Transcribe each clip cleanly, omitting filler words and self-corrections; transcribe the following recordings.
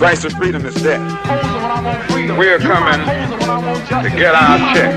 Price of freedom is death. We're coming to get our check.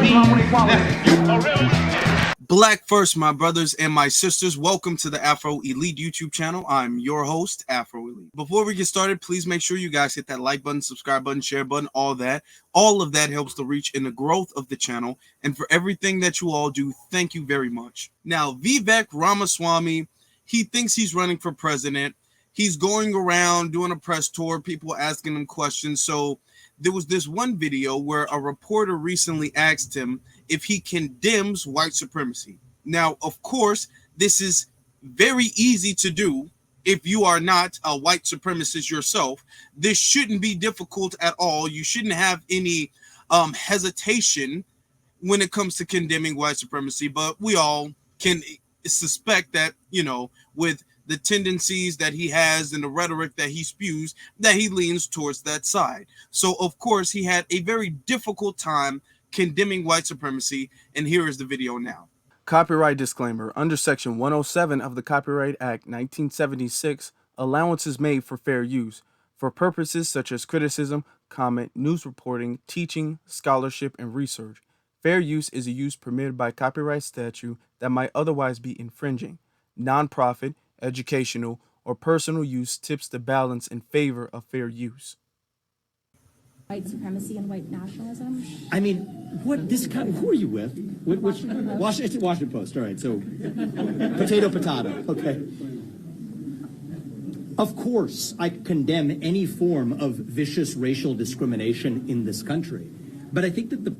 Black first, my brothers and my sisters. Welcome to the Afro Elite YouTube channel. I'm your host, Afro Elite. Before we get started, please make sure you guys hit that like button, subscribe button, share button, all that. All of that helps the reach and the growth of the channel. And for everything that you all do, thank you very much. Now, Vivek Ramaswamy, he thinks he's running for president. He's going around doing a press tour, people asking him questions. So there was this one video where a reporter recently asked him if he condemns white supremacy. Now, of course, this is very easy to do if you are not a white supremacist yourself. This shouldn't be difficult at all. You shouldn't have any hesitation when it comes to condemning white supremacy, but we all can suspect that, you know, with the tendencies that he has and the rhetoric that he spews, that he leans towards that side. So, of course, he had a very difficult time condemning white supremacy, and here is the video now. Copyright disclaimer. Under Section 107 of the Copyright Act 1976, allowance is made for fair use for purposes such as criticism, comment, news reporting, teaching, scholarship, and research. Fair use is a use permitted by copyright statute that might otherwise be infringing. Nonprofit, educational, or personal use tips the balance in favor of fair use. White supremacy and white nationalism? I mean, what this kind of, who are you with? It's Washington Post. All right, so potato, okay. Of course, I condemn any form of vicious racial discrimination in this country. But I think that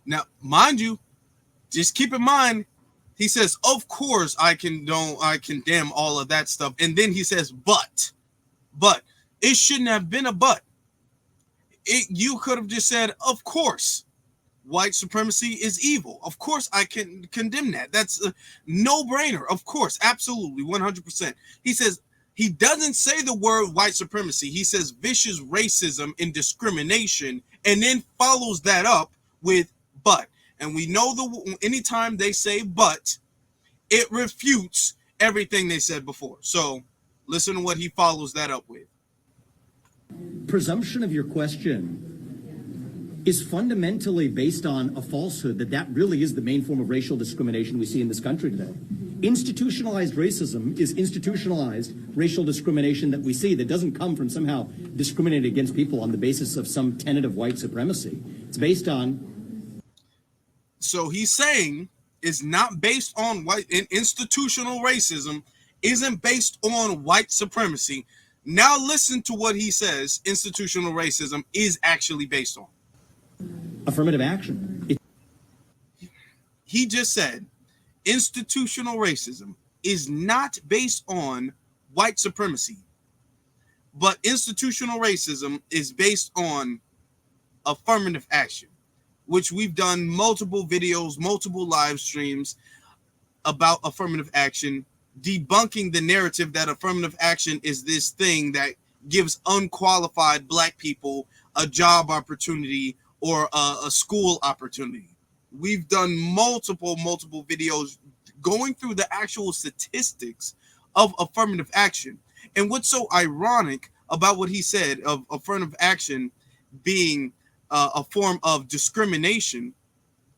Now, mind you, just keep in mind, he says, of course, I condemn all of that stuff. And then he says, but it shouldn't have been a but. You could have just said, of course, white supremacy is evil. Of course, I can condemn that. That's a no-brainer. Of course, absolutely, 100%. He says, he doesn't say the word white supremacy. He says vicious racism and discrimination, and then follows that up with but. And we know anytime they say but, it refutes everything they said before. So listen to what he follows that up with. presumption of your question is fundamentally based on a falsehood that really is the main form of racial discrimination we see in this country today. Institutionalized racism is institutionalized racial discrimination that we see that doesn't come from somehow discriminating against people on the basis of some tenet of white supremacy. It's based on. So he's saying it's not based on institutional racism isn't based on white supremacy. Now listen to what he says institutional racism is actually based on. Affirmative action. He just said institutional racism is not based on white supremacy, but institutional racism is based on affirmative action, which we've done multiple videos, multiple live streams about affirmative action, debunking the narrative that affirmative action is this thing that gives unqualified Black people a job opportunity or a school opportunity. We've done multiple videos going through the actual statistics of affirmative action. And what's so ironic about what he said of affirmative action being a form of discrimination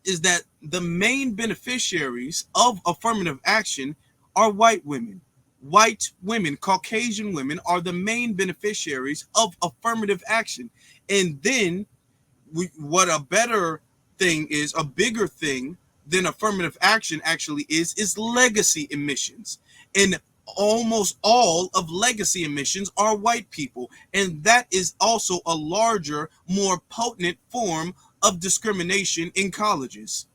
is that the main beneficiaries of affirmative action are white women. White women, Caucasian women are the main beneficiaries of affirmative action. And then what a better thing is, a bigger thing than affirmative action actually is legacy emissions. And almost all of legacy emissions are white people. And that is also a larger, more potent form of discrimination in colleges.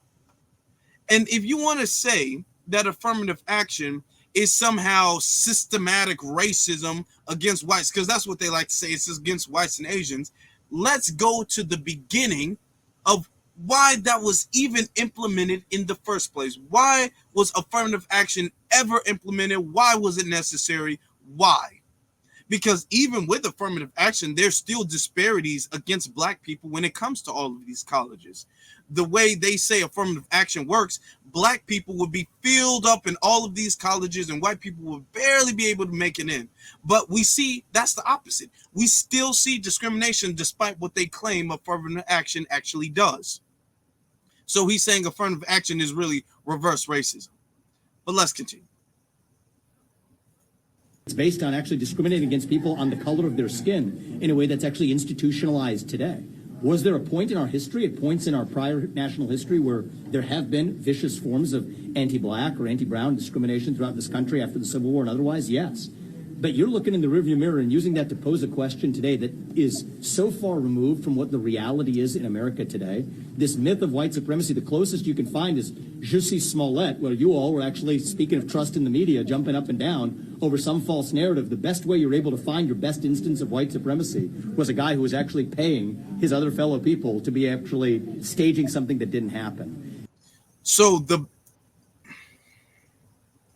And if you want to say that affirmative action is somehow systematic racism against whites, because that's what they like to say, it's against whites and Asians, let's go to the beginning of why that was even implemented in the first place. Why was affirmative action ever implemented? Why was it necessary? Why? Because even with affirmative action, there's still disparities against black people when it comes to all of these colleges. The way they say affirmative action works, black people would be filled up in all of these colleges and white people would barely be able to make it in. But we see that's the opposite. We still see discrimination despite what they claim affirmative action actually does. So he's saying affirmative action is really reverse racism. But let's continue. It's based on actually discriminating against people on the color of their skin in a way that's actually institutionalized today. Was there a point in our history, at points in our prior national history, where there have been vicious forms of anti-black or anti-brown discrimination throughout this country after the Civil War and otherwise? Yes. But you're looking in the rearview mirror and using that to pose a question today that is so far removed from what the reality is in America today. This myth of white supremacy, the closest you can find is Jussie Smollett, where you all were actually, speaking of trust in the media, jumping up and down over some false narrative. The best way you're able to find your best instance of white supremacy was a guy who was actually paying his other fellow people to be actually staging something that didn't happen. So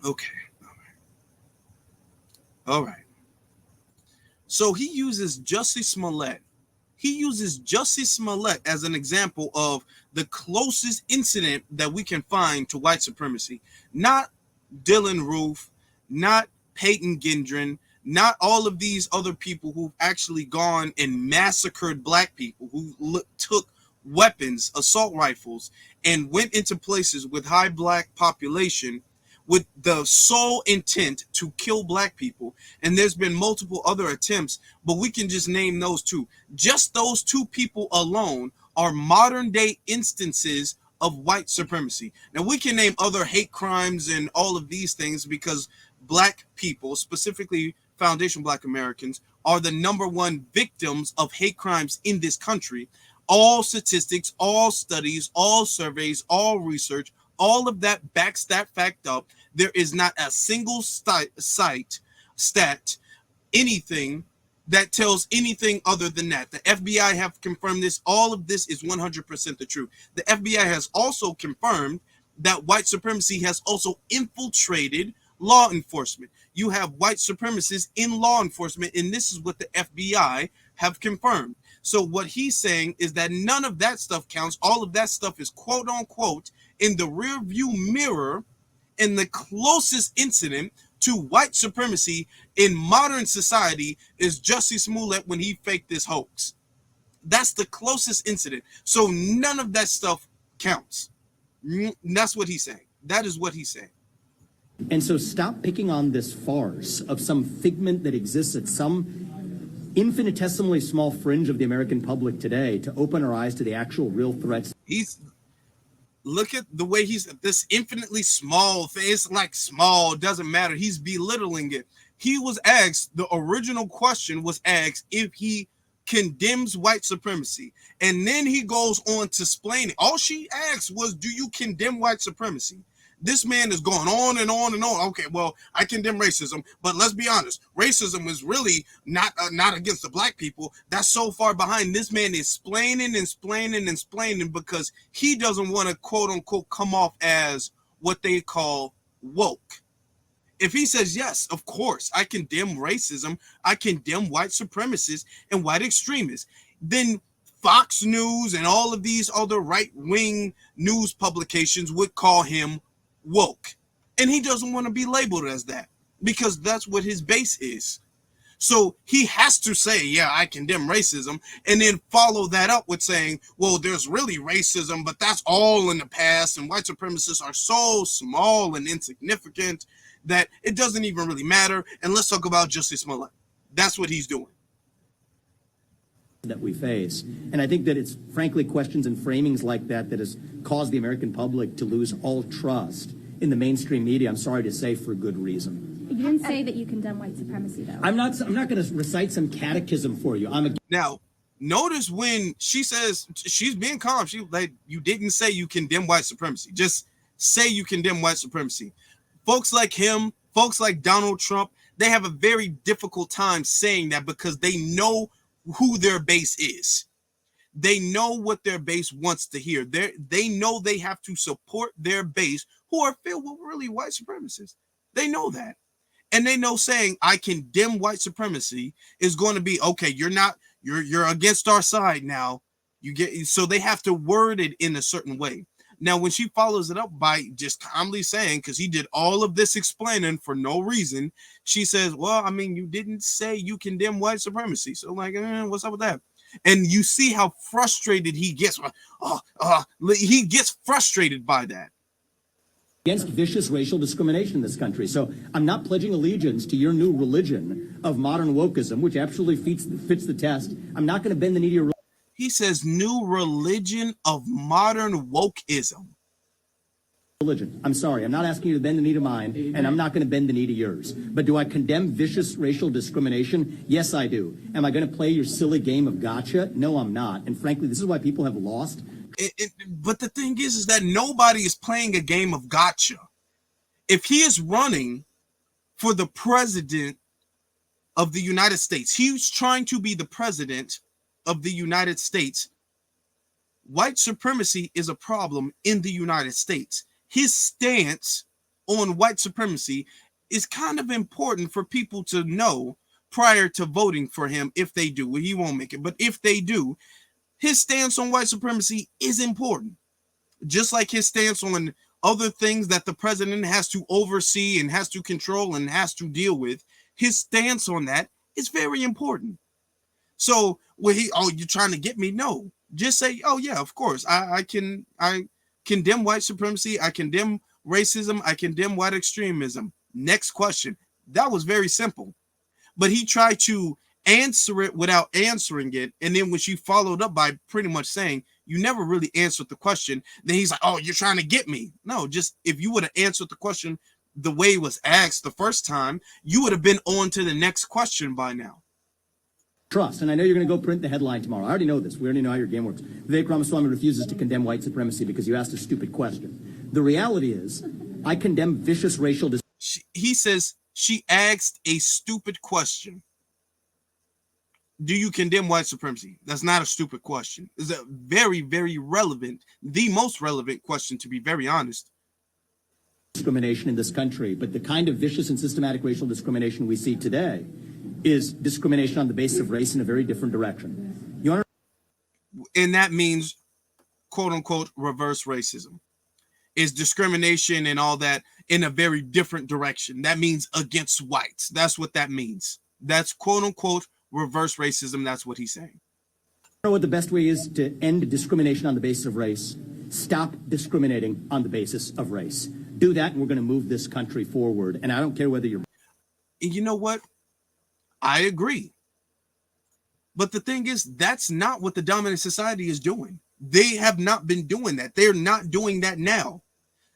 okay. All right. So he uses Jussie Smollett. He uses Jussie Smollett as an example of the closest incident that we can find to white supremacy. Not Dylan Roof, not Peyton Gendron, not all of these other people who've actually gone and massacred black people, who took weapons, assault rifles, and went into places with high black population with the sole intent to kill black people. And there's been multiple other attempts, but we can just name those two. Just those two people alone are modern day instances of white supremacy. Now we can name other hate crimes and all of these things because black people, specifically foundation black Americans, are the #1 victims of hate crimes in this country. All statistics, all studies, all surveys, all research, all of that backs that fact up. There is not a single stat, anything that tells anything other than that. The FBI have confirmed this. All of this is 100% the truth. The FBI has also confirmed that white supremacy has also infiltrated law enforcement. You have white supremacists in law enforcement, and this is what the FBI have confirmed. So what he's saying is that none of that stuff counts. All of that stuff is quote unquote in the rear view mirror, and the closest incident to white supremacy in modern society is Jussie Smollett when he faked this hoax. That's the closest incident. So none of that stuff counts. That's what he's saying. That is what he's saying. And so stop picking on this farce of some figment that exists at some infinitesimally small fringe of the American public today to open our eyes to the actual real threats. Look at the way he's this infinitely small thing. It's like small, doesn't matter. He's belittling it. He was asked, the original question was asked if he condemns white supremacy. And then he goes on to explain it. All she asked was, do you condemn white supremacy? This man is going on and on and on. Okay, well, I condemn racism, but let's be honest. Racism is really not against the black people. That's so far behind. This man is explaining because he doesn't want to, quote unquote, come off as what they call woke. If he says, yes, of course, I condemn racism, I condemn white supremacists and white extremists, then Fox News and all of these other right-wing news publications would call him woke, and he doesn't want to be labeled as that because that's what his base is. So he has to say, yeah, I condemn racism, and then follow that up with saying, well, there's really racism, but that's all in the past, and white supremacists are so small and insignificant that it doesn't even really matter, and let's talk about Jussie Smollett. That's what he's doing. That we face. And I think that it's frankly questions and framings like that that has caused the American public to lose all trust in the mainstream media, I'm sorry to say, for good reason. You didn't say that you condemn white supremacy, though. I'm not going to recite some catechism for you. Now, notice when she says, she's being calm. She like, you didn't say you condemn white supremacy. Just say you condemn white supremacy. Folks like him, folks like Donald Trump, they have a very difficult time saying that because they know who their base is. They know what their base wants to hear. They know they have to support their base who are filled with really white supremacists. They know that. And they know saying I condemn white supremacy is going to be okay. You're against our side now. You get, so they have to word it in a certain way. Now, when she follows it up by just calmly saying, because he did all of this explaining for no reason, she says, well, I mean, you didn't say you condemn white supremacy. So like, what's up with that? And you see how frustrated he gets. He gets frustrated by that. Against vicious racial discrimination in this country. So I'm not pledging allegiance to your new religion of modern wokeism, which absolutely fits the test. I'm not going to bend the knee to your He says new religion of modern wokeism. religion. I'm sorry, I'm not asking you to bend the knee to mine, and I'm not going to bend the knee to yours. But do I condemn vicious racial discrimination? Yes, I do. Am I going to play your silly game of gotcha? No, I'm not. And frankly, this is why people have lost. But the thing is that nobody is playing a game of gotcha. If he is running for the president of the United States, he's trying to be the president of the United States. White supremacy is a problem in the United States. His stance on white supremacy is kind of important for people to know prior to voting for him. If they do, well, he won't make it, but if they do, his stance on white supremacy is important, just like his stance on other things that the president has to oversee and has to control and has to deal with. His stance on that is very important. So you're trying to get me? No, just say, oh yeah, of course. I condemn white supremacy. I condemn racism. I condemn white extremism. Next question. That was very simple, but he tried to answer it without answering it. And then when she followed up by pretty much saying, you never really answered the question, then he's like, oh, you're trying to get me. No, just if you would have answered the question the way it was asked the first time, you would have been on to the next question by now. Trust, and I know you're going to go print the headline tomorrow. I already know this. We already know how your game works. Vivek Ramaswamy refuses to condemn white supremacy because you asked a stupid question. The reality is, I condemn vicious racial he says she asked a stupid question. Do you condemn white supremacy? That's not a stupid question. It's a very, very relevant, the most relevant question, to be very honest. discrimination in this country, but the kind of vicious and systematic racial discrimination we see today is discrimination on the basis of race in a very different direction. And that means, quote unquote, reverse racism. Is discrimination and all that in a very different direction. That means against whites. That's what that means. That's quote unquote reverse racism. That's what he's saying. You know what the best way is to end discrimination on the basis of race? Stop discriminating on the basis of race. Do that, and we're going to move this country forward. And I don't care whether you're... And you know what? I agree. But the thing is, that's not what the dominant society is doing. They have not been doing that. They're not doing that now.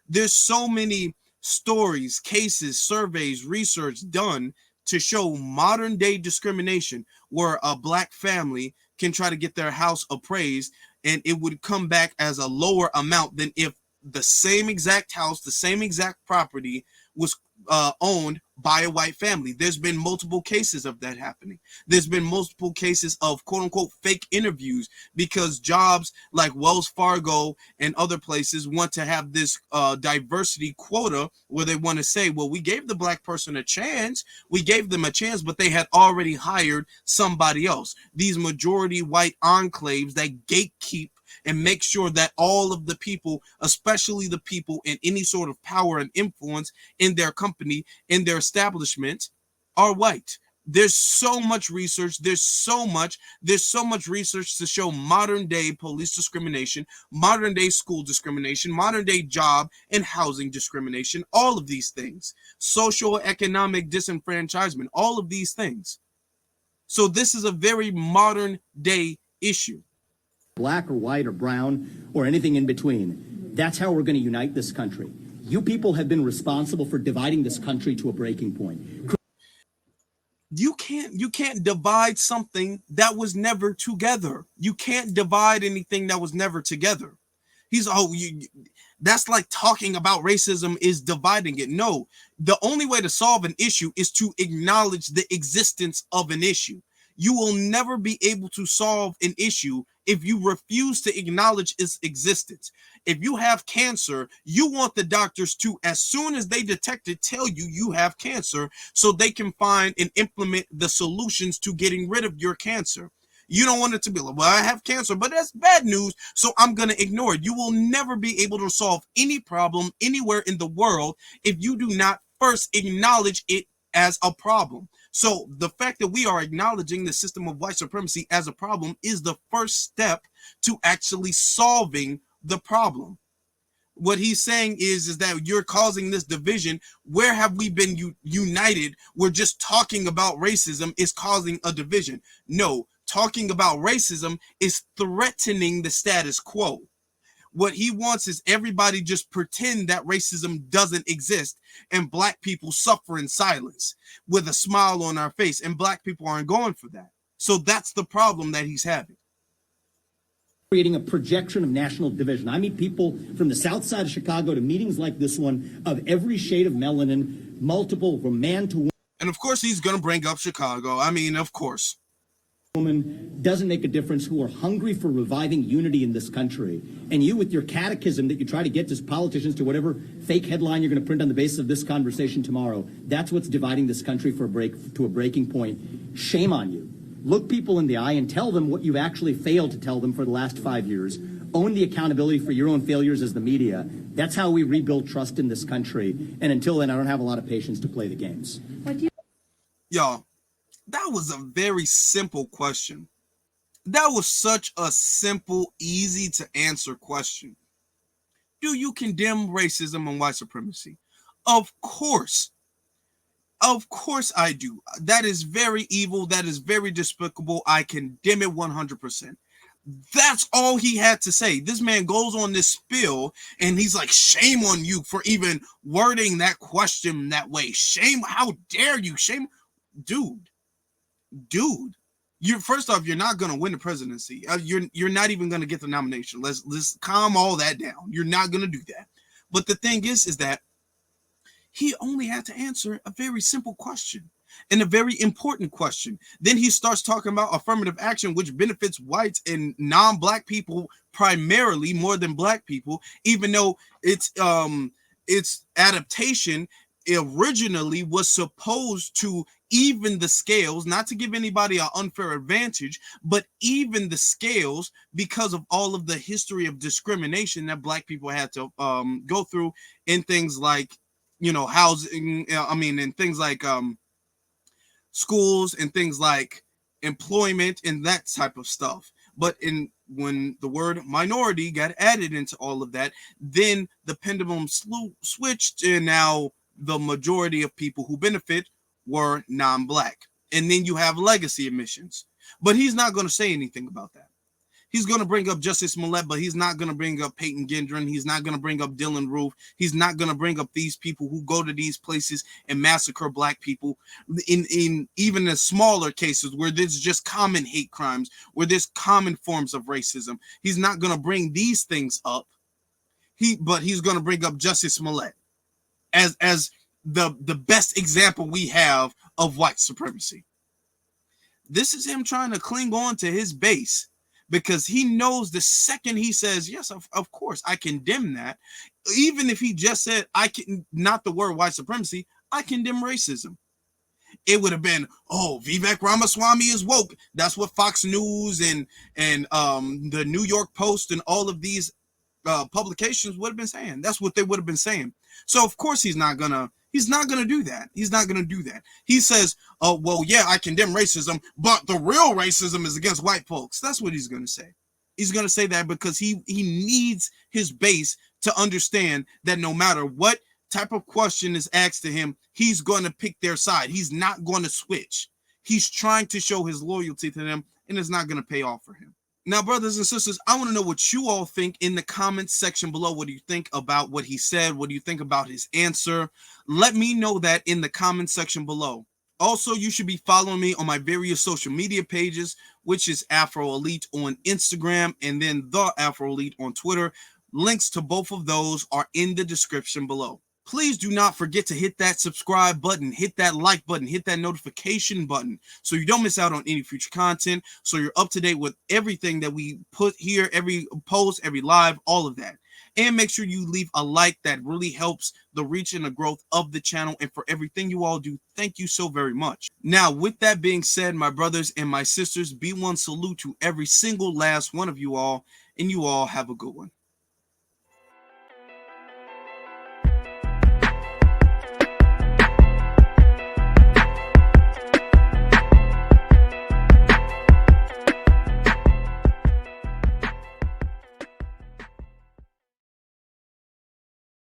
There's so many stories, cases, surveys, research done to show modern day discrimination where a black family can try to get their house appraised and it would come back as a lower amount than if the same exact house, the same exact property was owned by a white family. There's been multiple cases of that happening. There's been multiple cases of quote unquote fake interviews because jobs like Wells Fargo and other places want to have this diversity quota where they want to say, well, we gave the black person a chance. We gave them a chance, but they had already hired somebody else. These majority white enclaves that gatekeep and make sure that all of the people, especially the people in any sort of power and influence in their company, in their establishment, are white. There's so much research. There's so much research to show modern day police discrimination, modern day school discrimination, modern day job and housing discrimination, all of these things, social economic disenfranchisement, all of these things. So this is a very modern day issue. Black or white or brown or anything in between. That's how we're going to unite this country. You people have been responsible for dividing this country to a breaking point. You can't divide something that was never together. You can't divide anything that was never together. That's like talking about racism is dividing it. No, the only way to solve an issue is to acknowledge the existence of an issue. You will never be able to solve an issue if you refuse to acknowledge its existence. If you have cancer, you want the doctors to, as soon as they detect it, tell you you have cancer so they can find and implement the solutions to getting rid of your cancer. You don't want it to be like, well, I have cancer, but that's bad news, so I'm going to ignore it. You will never be able to solve any problem anywhere in the world if you do not first acknowledge it as a problem. So the fact that we are acknowledging the system of white supremacy as a problem is the first step to actually solving the problem. What he's saying is that you're causing this division. Where have we been united? We're just talking about racism is causing a division. No, talking about racism is threatening the status quo. What he wants is everybody just pretend that racism doesn't exist and black people suffer in silence with a smile on our face, and black people aren't going for that. So that's the problem that he's having. Creating a projection of national division. I meet people from the south side of Chicago to meetings like this one of every shade of melanin, multiple, from man to woman. And of course, he's going to bring up Chicago. I mean, of course. Woman doesn't make a difference, who are hungry for reviving unity in this country. And you, with your catechism that you try to get to politicians to whatever fake headline you're going to print on the basis of this conversation tomorrow, that's what's dividing this country to a breaking point. Shame on you. Look people in the eye and tell them what you've actually failed to tell them for the last 5 years. Own the accountability for your own failures as the media. That's how we rebuild trust in this country. And until then, I don't have a lot of patience to play the games. Y'all, that was a very simple question. That was such a simple, easy to answer question. Do you condemn racism and white supremacy? Of course. Of course I do. That is very evil. That is very despicable. I condemn it 100%. That's all he had to say. This man goes on this spiel and he's like, shame on you for even wording that question that way. Shame. How dare you? Shame. Dude, you're, first off, you're not going to win the presidency. You're not even going to get the nomination. Let's calm all that down. You're not going to do that. But the thing is that he only had to answer a very simple question and a very important question. Then he starts talking about affirmative action, which benefits whites and non-black people primarily more than black people, even though its adaptation originally was supposed to even the scales, not to give anybody an unfair advantage, but even the scales because of all of the history of discrimination that black people had to go through in things like, you know, housing, and things like schools and things like employment and that type of stuff. But when the word minority got added into all of that, then the pendulum switched, and now the majority of people who benefit were non-black. And then you have legacy emissions. But he's not going to say anything about that. He's going to bring up Justice Smollett, but he's not going to bring up Peyton Gendron. He's not going to bring up Dylan Roof. He's not going to bring up these people who go to these places and massacre black people in even the smaller cases where there's just common hate crimes, where there's common forms of racism. He's not going to bring these things up. But he's going to bring up Justice Smollett as the best example we have of white supremacy. This is him trying to cling on to his base, because he knows the second he says, yes, of course, I condemn that. Even if he just said, not the word white supremacy, I condemn racism. It would have been, oh, Vivek Ramaswamy is woke. That's what Fox News and the New York Post and all of these publications would have been saying. That's what they would have been saying. So of course he's not gonna do that. He's not gonna do that. He says, oh, well, yeah, I condemn racism, but the real racism is against white folks. That's what he's gonna say. He's gonna say that because he needs his base to understand that no matter what type of question is asked to him, he's gonna pick their side. He's not gonna switch. He's trying to show his loyalty to them, and it's not gonna pay off for him. Now, brothers and sisters, I want to know what you all think in the comments section below. What do you think about what he said? What do you think about his answer? Let me know that in the comments section below. Also, you should be following me on my various social media pages, which is Afro Elite on Instagram and then The Afro Elite on Twitter. Links to both of those are in the description below. Please do not forget to hit that subscribe button, hit that like button, hit that notification button so you don't miss out on any future content, so you're up to date with everything that we put here, every post, every live, all of that. And make sure you leave a like. That really helps the reach and the growth of the channel. And for everything you all do, thank you so very much. Now, with that being said, my brothers and my sisters, be one salute to every single last one of you all, and you all have a good one.